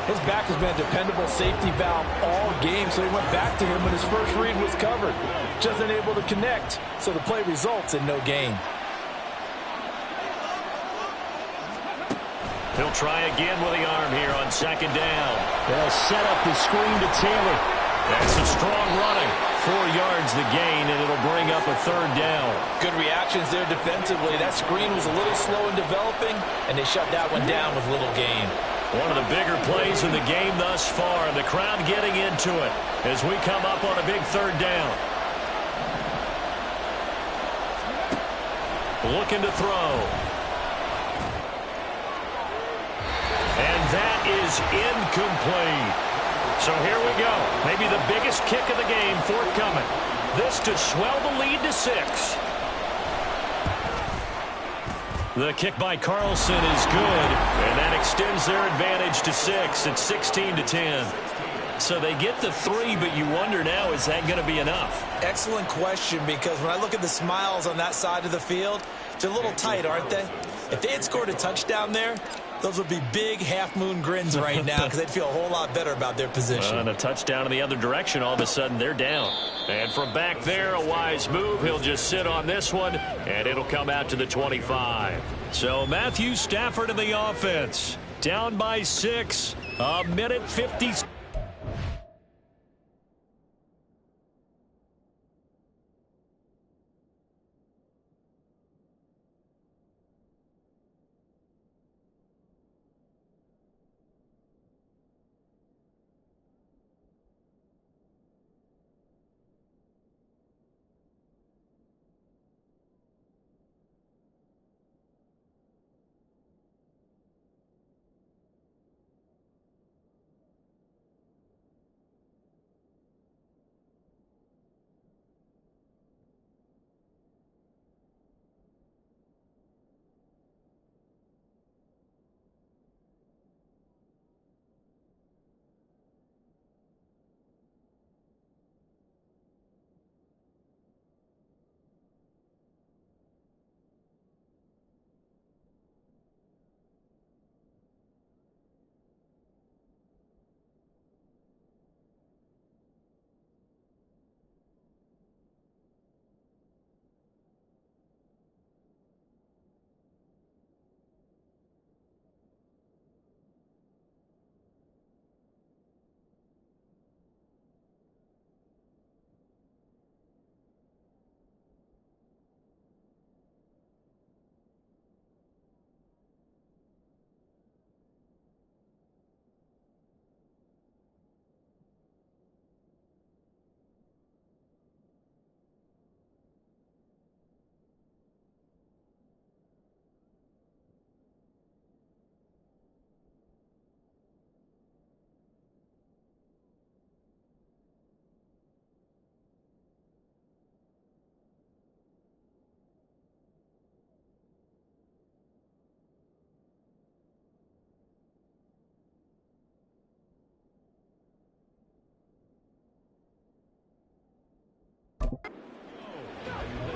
His back has been a dependable safety valve all game, so he went back to him when his first read was covered. Just unable to connect, so the play results in no gain. He'll try again with the arm here on 2nd down. They'll set up the screen to Taylor. That's some strong running. 4 yards the gain, and it'll bring up a 3rd down. Good reactions there defensively. That screen was a little slow in developing, and they shut that one down with little gain. One of the bigger plays in the game thus far, and the crowd getting into it as we come up on a big 3rd down. Looking to throw. And that is incomplete. So here we go. Maybe the biggest kick of the game forthcoming. This to swell the lead to 6. The kick by Carlson is good, and that extends their advantage to 6. It's 16-10. So they get the 3, but you wonder now, is that going to be enough? Excellent question, because when I look at the smiles on that side of the field, they're a little tight, aren't they? If they had scored a touchdown there, those would be big half-moon grins right now because they'd feel a whole lot better about their position. And a touchdown in the other direction, all of a sudden they're down. And from back there, a wise move. He'll just sit on this one, and it'll come out to the 25. So Matthew Stafford in the offense. Down by 6, a minute 50.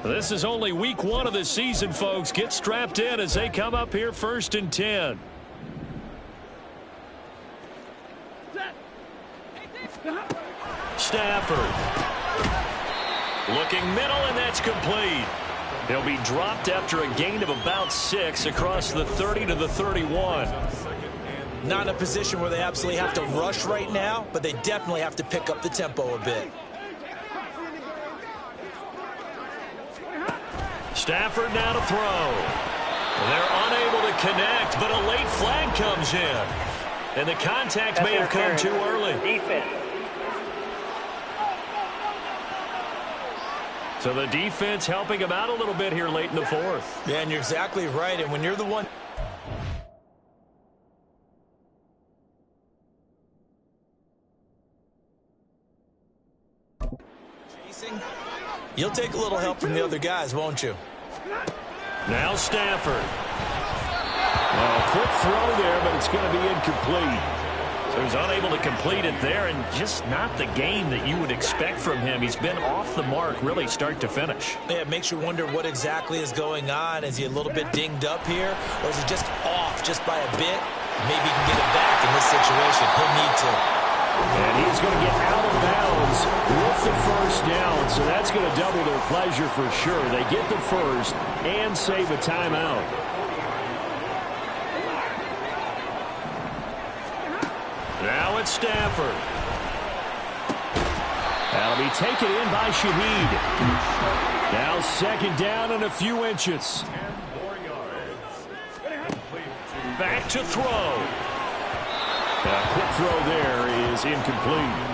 This is only week 1 of the season, folks. Get strapped in as they come up here 1st and 10. Stafford. Looking middle, and that's complete. He'll be dropped after a gain of about 6 across the 30 to the 31. Not in a position where they absolutely have to rush right now, but they definitely have to pick up the tempo a bit. Stafford now to throw. They're unable to connect, but a late flag comes in. And the contact may have come too early. Defense. So the defense helping him out a little bit here late in the 4th. Yeah, and you're exactly right. And when you're the one chasing, you'll take a little help from the other guys, won't you? Now Stafford. Quick throw there, but it's going to be incomplete. So he's unable to complete it there, and just not the game that you would expect from him. He's been off the mark really start to finish. Yeah, it makes you wonder what exactly is going on. Is he a little bit dinged up here, or is he just off just by a bit? Maybe he can get it back in this situation. He'll need to. And he's going to get out of bounds with the first down, so that's going to double their pleasure for sure. They get the first and save a timeout. Now it's Stafford. That'll be taken in by Shaheed. Now 2nd down and a few inches. Back to throw. A quick throw there is incomplete.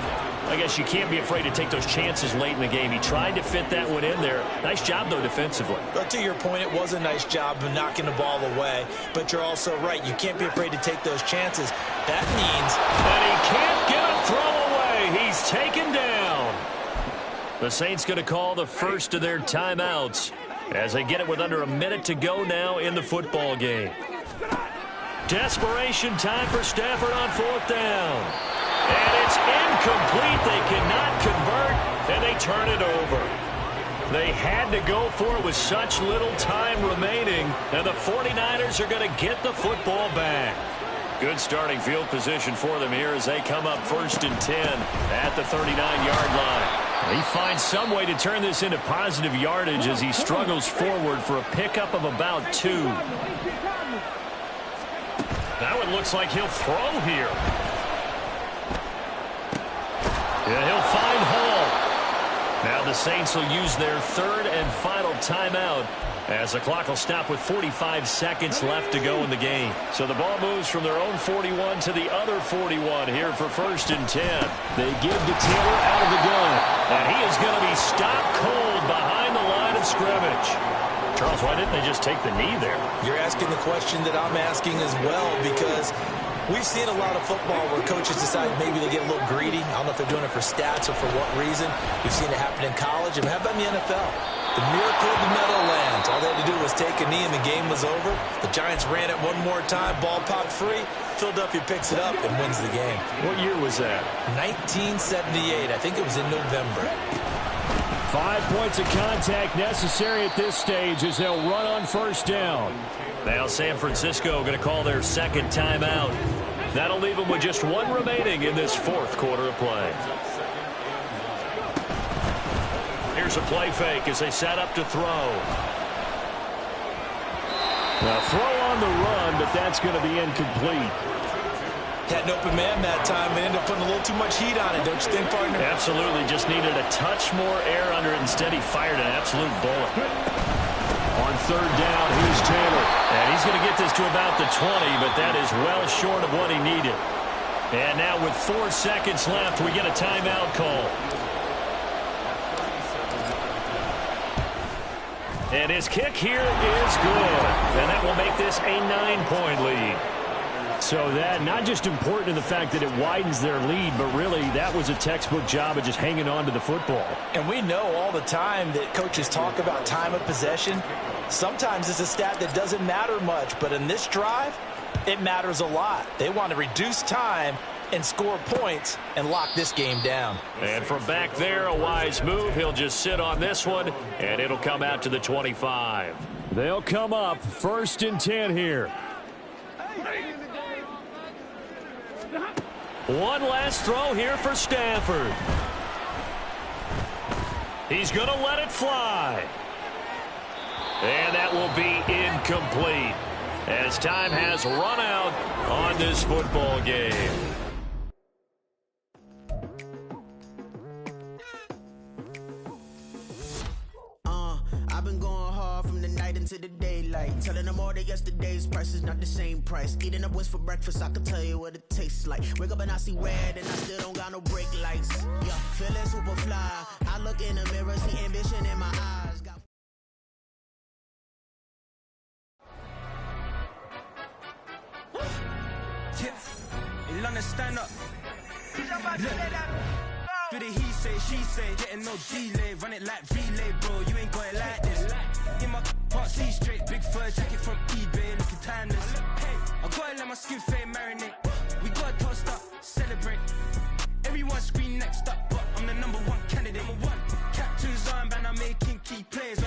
I guess you can't be afraid to take those chances late in the game. He tried to fit that one in there. Nice job, though, defensively. But to your point, it was a nice job of knocking the ball away. But you're also right. You can't be afraid to take those chances. That means that he can't get a throw away. He's taken down. The Saints going to call the first of their timeouts as they get it with under a minute to go now in the football game. Desperation time for Stafford on 4th down. And it's incomplete. They cannot convert, and they turn it over. They had to go for it with such little time remaining, and the 49ers are going to get the football back. Good starting field position for them here as they come up 1st and 10 at the 39-yard line. He finds some way to turn this into positive yardage as he struggles forward for a pickup of about 2. Now it looks like he'll throw here. Yeah, he'll find Hall. Now the Saints will use their 3rd and final timeout as the clock will stop with 45 seconds left to go in the game. So the ball moves from their own 41 to the other 41 here for 1st and 10. They give to Taylor out of the gun. And he is going to be stopped cold behind the line of scrimmage. Charles, why didn't they just take the knee there? You're asking the question that I'm asking as well, because we've seen a lot of football where coaches decide maybe they get a little greedy. I don't know if they're doing it for stats or for what reason. We've seen it happen in college. And how about in the NFL? The miracle of the Meadowlands. All they had to do was take a knee and the game was over. The Giants ran it one more time. Ball popped free. Philadelphia picks it up and wins the game. What year was that? 1978. I think it was in November. 5 points of contact necessary at this stage as they'll run on 1st down. Now San Francisco going to call their 2nd timeout. That'll leave them with just 1 remaining in this 4th quarter of play. Here's a play fake as they set up to throw. Now throw on the run, but that's going to be incomplete. Had an open man that time and ended up putting a little too much heat on it, don't you think, partner? Absolutely. Just needed a touch more air under it. Instead, he fired an absolute bullet. On 3rd down, here's Taylor. And he's going to get this to about the 20, but that is well short of what he needed. And now with 4 seconds left, we get a timeout call. And his kick here is good. And that will make this a 9-point lead. So that not just important in the fact that it widens their lead, but really that was a textbook job of just hanging on to the football. And we know all the time that coaches talk about time of possession. Sometimes it's a stat that doesn't matter much, but in this drive, it matters a lot. They want to reduce time and score points and lock this game down. And from back there, a wise move. He'll just sit on this one, and it'll come out to the 25. They'll come up 1st and 10 here. One last throw here for Stafford. He's going to let it fly. And that will be incomplete as time has run out on this football game. I've been going hard from the night into the daylight, telling them all that yesterday's price is not the same price. Eating up West for breakfast, I can tell you what it tastes like. Wake up and I see red and I still don't got no brake lights. Yeah, feeling super fly. I look in the mirror, see ambition in my eyes. In London, stand up. Do the he say, she say, getting no delay, run it like relay, bro. You ain't got it like this. In my part, see straight, big fur jacket from eBay, looking timeless. I gotta let my skin fade marinate. We gotta toast up, celebrate. Everyone scream next up, but I'm the #1 candidate. Captain's armband, I'm making key plays.